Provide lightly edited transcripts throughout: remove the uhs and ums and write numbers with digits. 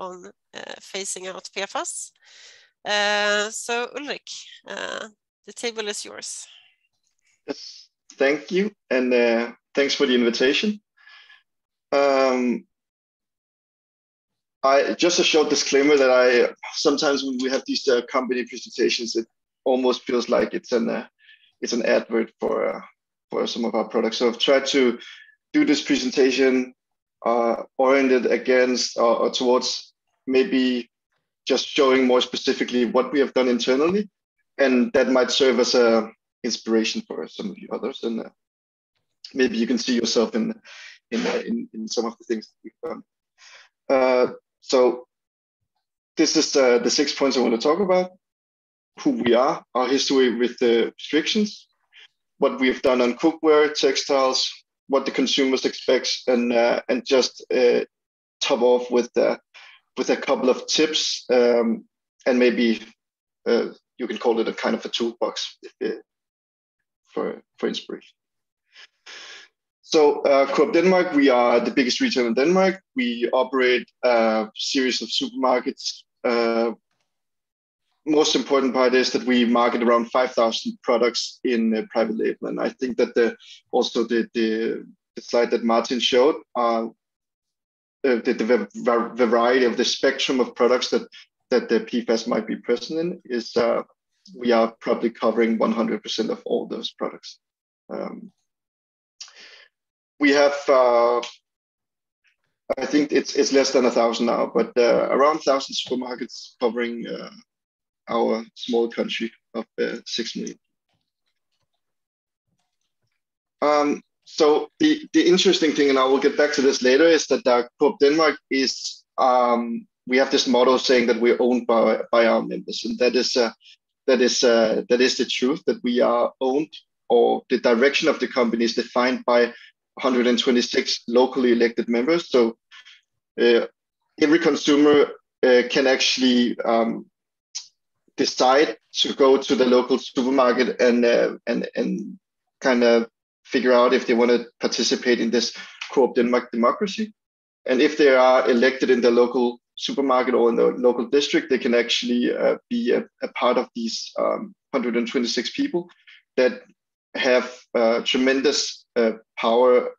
on phasing out PFAS. So Ulrik, the table is yours. Yes, thank you, and thanks for the invitation. Just a short disclaimer that sometimes when we have these company presentations, it almost feels like it's an advert for some of our products. So I've tried to do this presentation oriented against or towards maybe just showing more specifically what we have done internally, and that might serve as a inspiration for some of you others, and maybe you can see yourself in some of the things that we've done. So this is the 6 points I want to talk about: who we are, our history with the restrictions, what we've done on cookware, textiles, what the consumers expect, and just top off with a couple of tips, and maybe you can call it a kind of a toolbox for inspiration. So COOP Denmark, we are the biggest retailer in Denmark. We operate a series of supermarkets. Most important part is that we market around 5,000 products in private label. And I think that also the slide that Martin showed, the variety of the spectrum of products that the PFAS might be present in is, we are probably covering 100% of all those products. We have, I think it's less than 1,000 now, but around 1,000 supermarkets covering our small country of 6 million. So the interesting thing, and I will get back to this later, is that COOP Denmark is, we have this motto saying that we're owned by our members, and that is the truth, that we are owned, or the direction of the company is defined by 126 locally elected members. So every consumer can actually decide to go to the local supermarket and kind of figure out if they want to participate in this COOP Denmark democracy. And if they are elected in the local supermarket or in the local district, they can actually be a part of these 126 people that have tremendous power,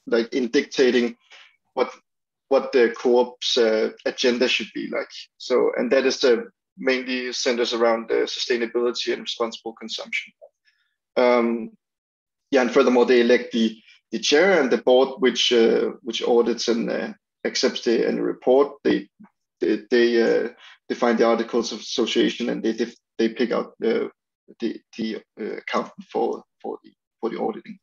like in dictating what the co-op's agenda should be like. So, and that is mainly centers around sustainability and responsible consumption. Yeah, and furthermore, they elect the chair and the board, which audits and accepts the annual report. They define the articles of association, and they pick out the accountant for the auditing.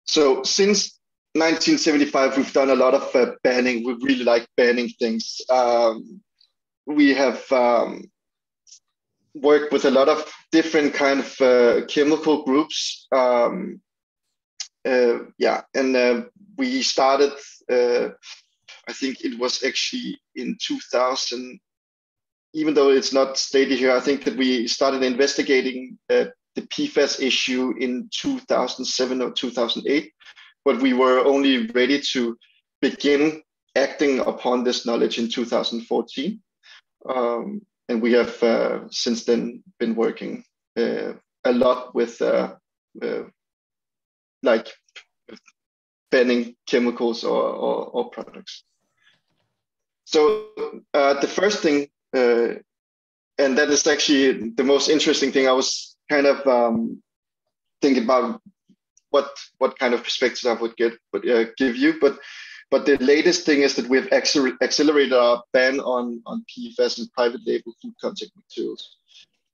So since 1975, we've done a lot of banning. We really like banning things. We have worked with a lot of different kind of chemical groups. Yeah, and we started, I think it was actually in 2000, even though it's not stated here, I think that we started investigating the PFAS issue in 2007 or 2008, but we were only ready to begin acting upon this knowledge in 2014. And we have since then been working a lot with like banning chemicals or products. So the first thing, and that is actually the most interesting thing, I was kind of thinking about what kind of perspectives I would give you, but the latest thing is that we've accelerated our ban on PFAS and private label food contact materials,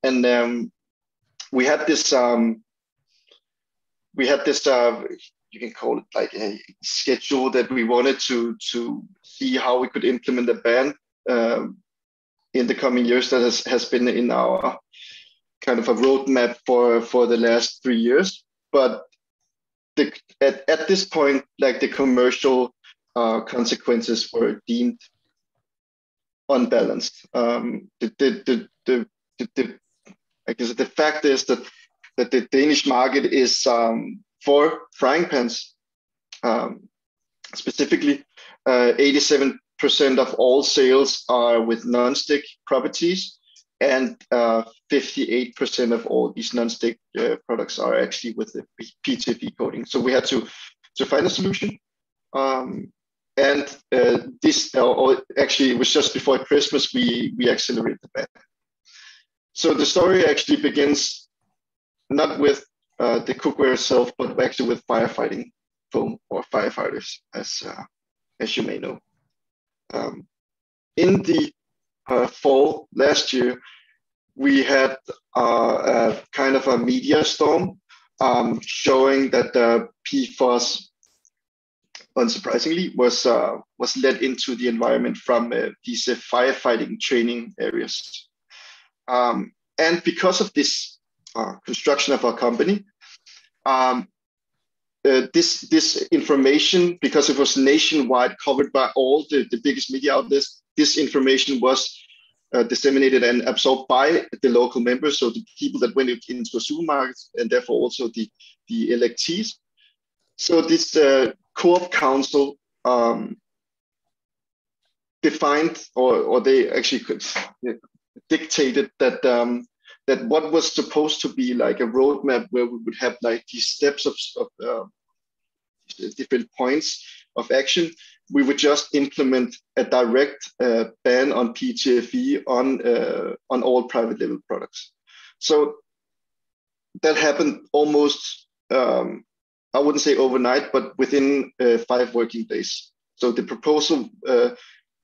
and we had this you can call it like a schedule that we wanted to see how we could implement a ban in the coming years. That has been in our kind of a roadmap for the last 3 years. But at this point, like the commercial consequences were deemed unbalanced. I guess the fact is that the Danish market is for frying pans, specifically. 87% of all sales are with non-stick properties, and 58% of all these non-stick products are actually with the PTFE coating. So we had to find a solution. Actually, it was just before Christmas we accelerated the ban. So the story actually begins not with the cookware itself, but actually with firefighting foam, or firefighters, as you may know. In the fall last year, we had a kind of a media storm showing that the PFAS, unsurprisingly, was led into the environment from these firefighting training areas. And because of this construction of our company, this information, because it was nationwide, covered by all the biggest media outlets, this information was disseminated and absorbed by the local members, so the people that went into a supermarket, and therefore also the electees. So this Co-op Council defined, or they actually dictated that that what was supposed to be like a roadmap where we would have like these steps of different points of action, we would just implement a direct ban on PTFE on all private label products. So that happened almost, I wouldn't say overnight, but within 5 working days. So the proposal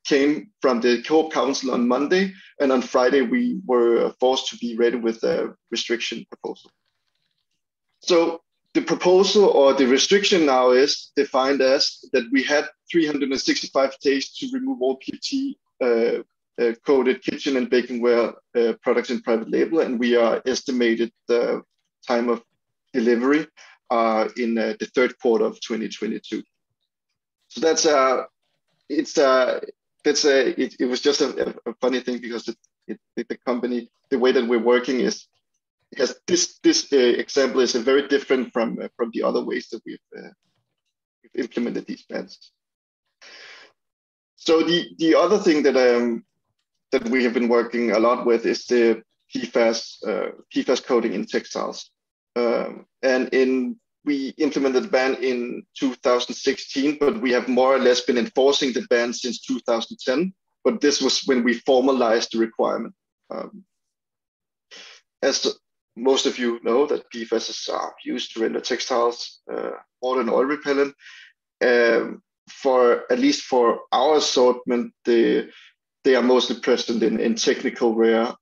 came from the Co-op Council on Monday, and on Friday we were forced to be ready with a restriction proposal. So the proposal, or the restriction now, is defined as that we had 365 days to remove all PET coated kitchen and bakingware products in private label, and we are estimated the time of delivery in the third quarter of 2022. So that's it was just a funny thing, because the company, the way that we're working is, because this example is very different from the other ways that we've implemented these bans. So the other thing that we have been working a lot with is the PFAS coating in textiles, and we implemented the ban in 2016, but we have more or less been enforcing the ban since 2010. But this was when we formalized the requirement. As most of you know, that PFAS is used to render textiles water and oil repellent. For at least for our assortment, they are mostly present in technical wear,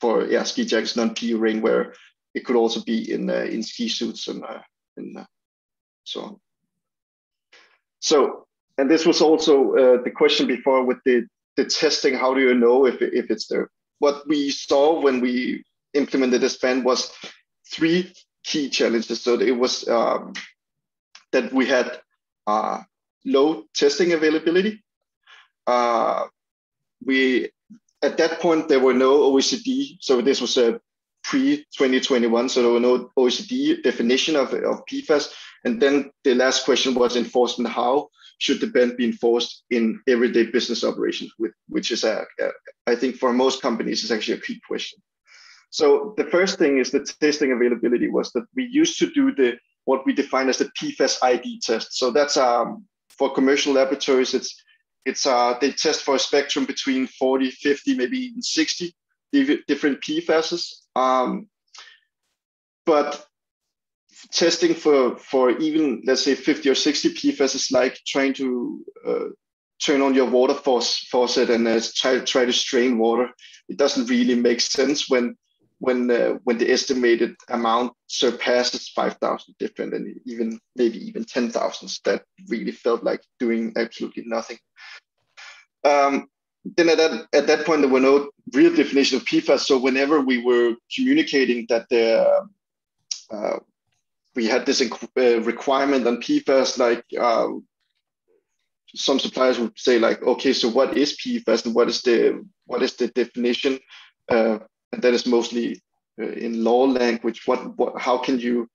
for ski jackets, non-PU rainwear. It could also be in ski suits and so on. So, and this was also the question before with the testing. How do you know if it's there? What we saw when we implemented this ban was 3 key challenges. So it was that we had low testing availability. At that point, there were no OECD. So this was a pre-2021, so there were no OECD definition of PFAS. And then the last question was enforcement. How should the ban be enforced in everyday business operations, which is, I think for most companies, is actually a key question. So the first thing is the testing availability was that we used to do what we define as the PFAS ID test. So that's for commercial laboratories, they test for a spectrum between 40, 50, maybe even 60 different PFASs. But testing for even, let's say, 50 or 60 PFAS is like trying to turn on your water faucet and try to strain water. It doesn't really make sense when the estimated amount surpasses 5,000 different, and maybe even 10,000. That really felt like doing absolutely nothing. Then at that point, there were no real definition of PFAS. So whenever we were communicating that we had this requirement on PFAS, like some suppliers would say, like, okay, so what is PFAS and what is the definition? And that is mostly in law language. How can you,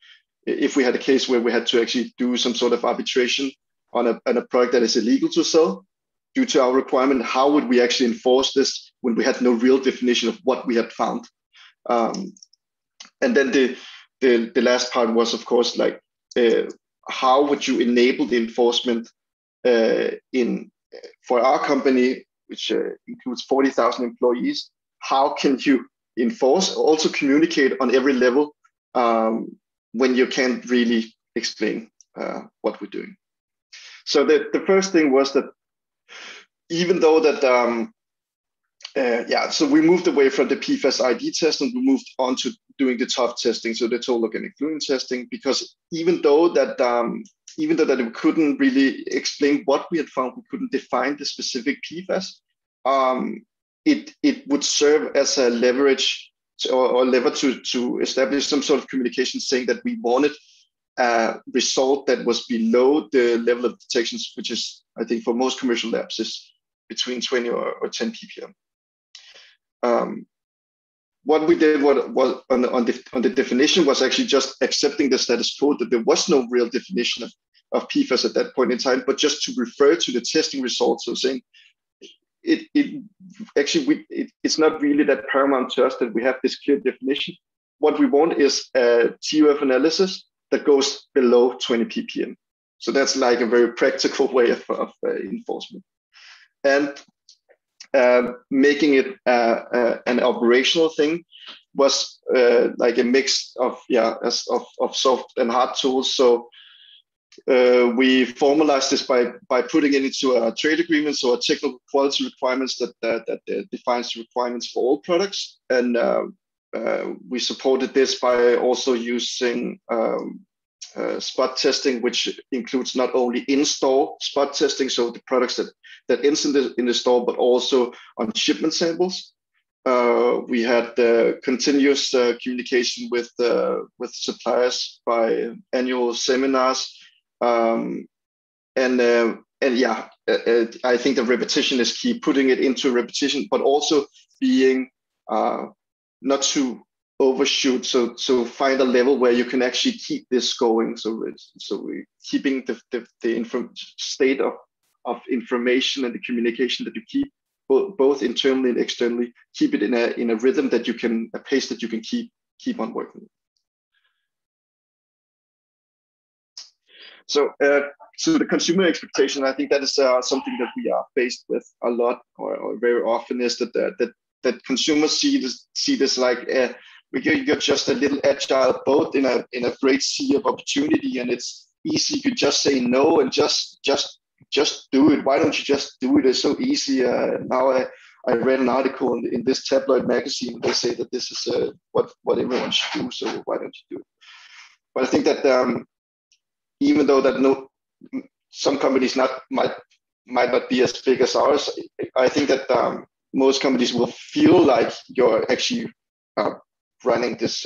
if we had a case where we had to actually do some sort of arbitration on a product that is illegal to sell due to our requirement, how would we actually enforce this when we had no real definition of what we had found? And then the last part was, of course, like how would you enable the enforcement for our company, which includes 40,000 employees? How can you enforce, also communicate on every level when you can't really explain what we're doing? So the first thing was that even though that, so we moved away from the PFAS ID test and we moved on to doing the tough testing, so the total organic fluorine testing, because even though that we couldn't really explain what we had found, we couldn't define the specific PFAS, it would serve as a leverage or lever to establish some sort of communication saying that we wanted a result that was below the level of detections, which is, I think, for most commercial labs is between 20 or 10 ppm. What we did was on the definition was actually just accepting the status quo, that there was no real definition of PFAS at that point in time, but just to refer to the testing results. So saying it's not really that paramount to us that we have this clear definition. What we want is a TOF analysis that goes below 20 ppm. So that's like a very practical way of enforcement. And making it an operational thing was like a mix of soft and hard tools. So we formalized this by putting it into a trade agreement, so a technical quality requirements that defines the requirements for all products. And we supported this by also using spot testing, which includes not in-store spot testing, so the products that ends in the store, but also on shipment samples. We had continuous communication with suppliers by annual seminars, I think the repetition is key. Putting it into repetition, but also being not to overshoot. So find a level where you can actually keep this going. So we're keeping the state of information and the communication that you keep both internally and externally. Keep it in a rhythm that you can, a pace that you can keep on working with. So the consumer expectation, I think that is something that we are faced with a lot or very often, is that consumers see this like you're just a little agile boat in a great sea of opportunity, and it's easy. You could just say no and just do it. Why don't you just do it? It's so easy. Now I read an article in this tabloid magazine. They say that this is what everyone should do. So why don't you do it? But I think that even though that some companies might not be as big as ours, I think that most companies will feel like you're actually running this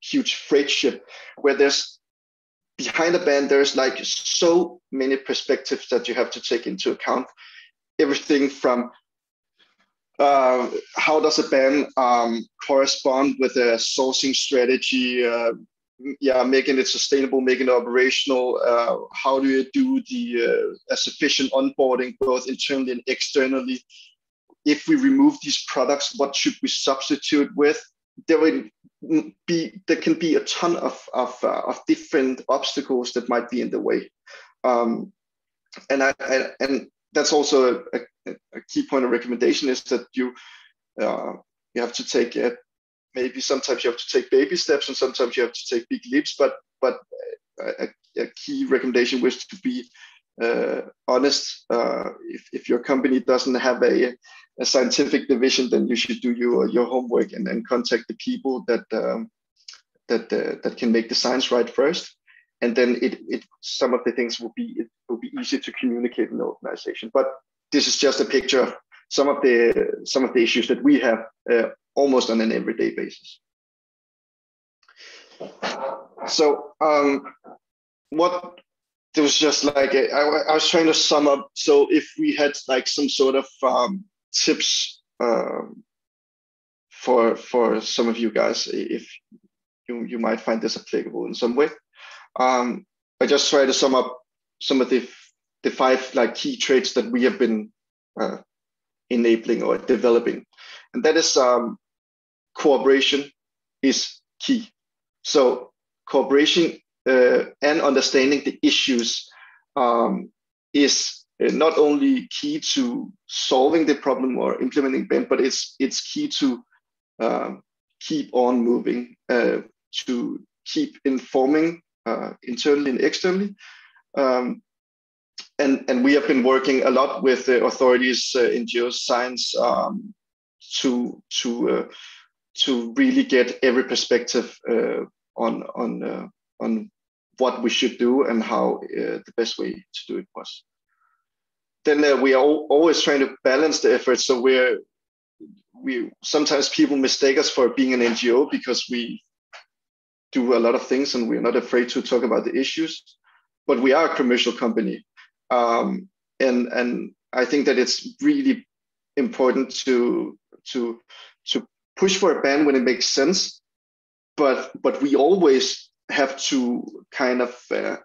huge freight ship, where there's behind the ban, there's like so many perspectives that you have to take into account. Everything from how does a ban correspond with a sourcing strategy, making it sustainable, making it operational. How do you do a sufficient onboarding, both internally and externally? If we remove these products, what should we substitute with? There can be a ton of different obstacles that might be in the way, and that's also a key point of recommendation, is that you have to take it. Maybe sometimes you have to take baby steps, and sometimes you have to take big leaps. But a key recommendation was to be honest. If your company doesn't have a scientific division, then you should do your homework and then contact the people that can make the science right first. And then some of the things will be easy to communicate in the organization. But this is just a picture of some of the issues that we have almost on an everyday basis. So what there was just like I was trying to sum up. So if we had like some sort of tips for some of you guys, if you might find this applicable in some way, I just try to sum up some of the the 5 like key traits that we have been enabling or developing, and that is cooperation is key. So cooperation and understanding the issues is not only key to solving the problem or implementing BAN, but it's key to keep on moving, to keep informing internally and externally. And we have been working a lot with the authorities, NGOs, science, to really get every perspective on what we should do and how the best way to do it was. Then we are always trying to balance the efforts. So we sometimes people mistake us for being an NGO because we do a lot of things and we're not afraid to talk about the issues, but we are a commercial company. And I think that it's really important to push for a ban when it makes sense, but we always have to kind of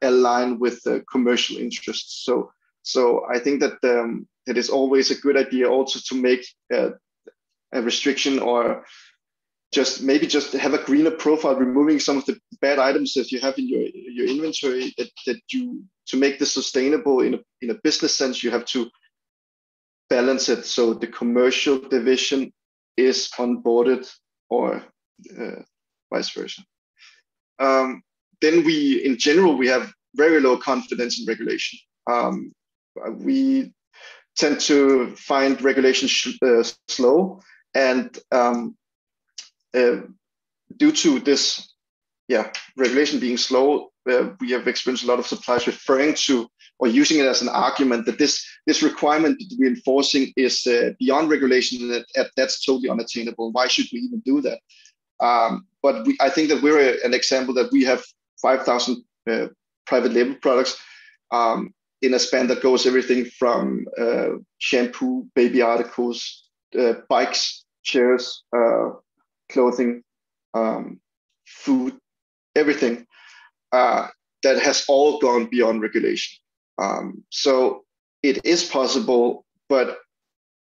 align with the commercial interests. So I think that it is always a good idea also to make a restriction, or just have a greener profile, removing some of the bad items that you have in your inventory, that you, to make this sustainable in a business sense, you have to balance it so the commercial division is onboarded, or vice versa. Then in general, we have very low confidence in regulation. We tend to find regulation slow, and due to this, regulation being slow, we have experienced a lot of suppliers referring to or using it as an argument that this requirement that we're enforcing is beyond regulation, and that's totally unattainable. Why should we even do that? But I think that we're an example that we have 5,000 private label products in a span that goes everything from shampoo, baby articles, bikes, chairs, clothing, food, everything that has all gone beyond regulation. So it is possible, but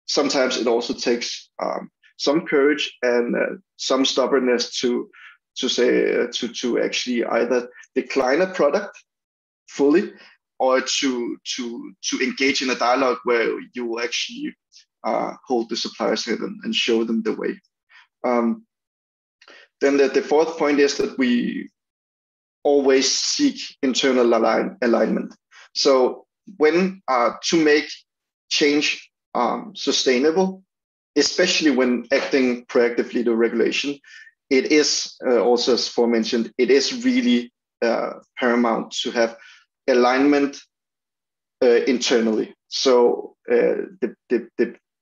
sometimes it also takes some courage and some stubbornness to actually either decline a product fully, or to engage in a dialogue where you will actually hold the suppliers head and show them the way. Then the fourth point is that we always seek internal alignment. So when to make change sustainable, especially when acting proactively to regulation, it is also, as aforementioned, it is really paramount to have alignment internally. So the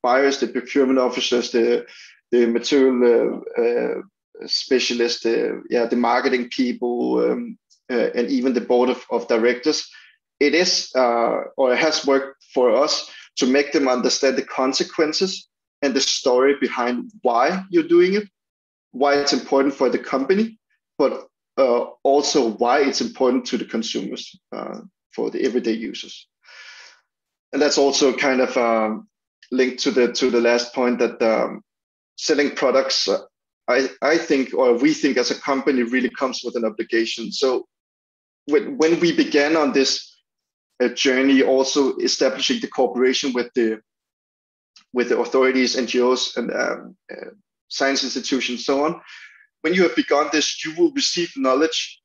buyers, the procurement officers, the material specialists, the marketing people, and even the board of directors, it is or it has worked for us to make them understand the consequences and the story behind why you're doing it, why it's important for the company, but also why it's important to the consumers, for the everyday users. And that's also kind of linked to the last point, that selling products, I think, or we think as a company, really comes with an obligation. So when we began on this journey, also establishing the cooperation with the authorities, NGOs, and science institutions, so on, when you have begun this, you will receive knowledge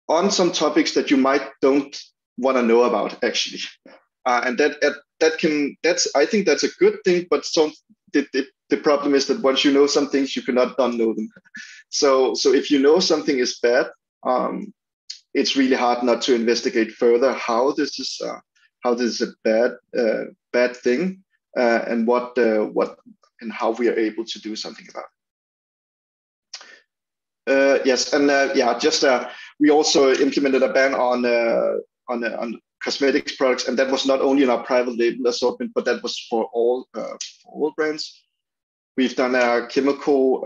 on some topics that you don't want to know about, actually. And I think that's a good thing, but the problem is that once you know some things, you cannot unknow them. So if you know something is bad, it's really hard not to investigate further how this is a bad thing, and what and how we are able to do something about it. Yes, and we also implemented a ban on cosmetics products, and that was not only in our private label assortment, but that was for all brands. We've done a chemical.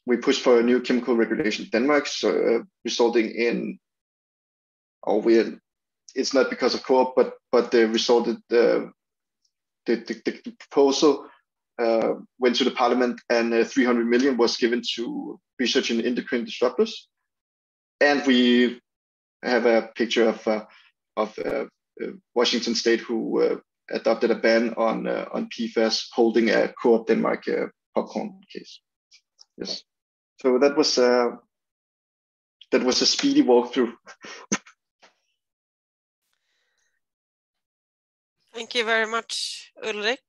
We pushed for a new chemical regulation in Denmark, so resulting in, we're it's not because of COOP, but the resulted the proposal went to the parliament, and 300 million was given to research in endocrine disruptors. And we have a picture of Washington State, who adopted a ban on PFAS, holding a COOP Denmark popcorn case. Yes. So that was a speedy walkthrough. Thank you very much, Ulrik.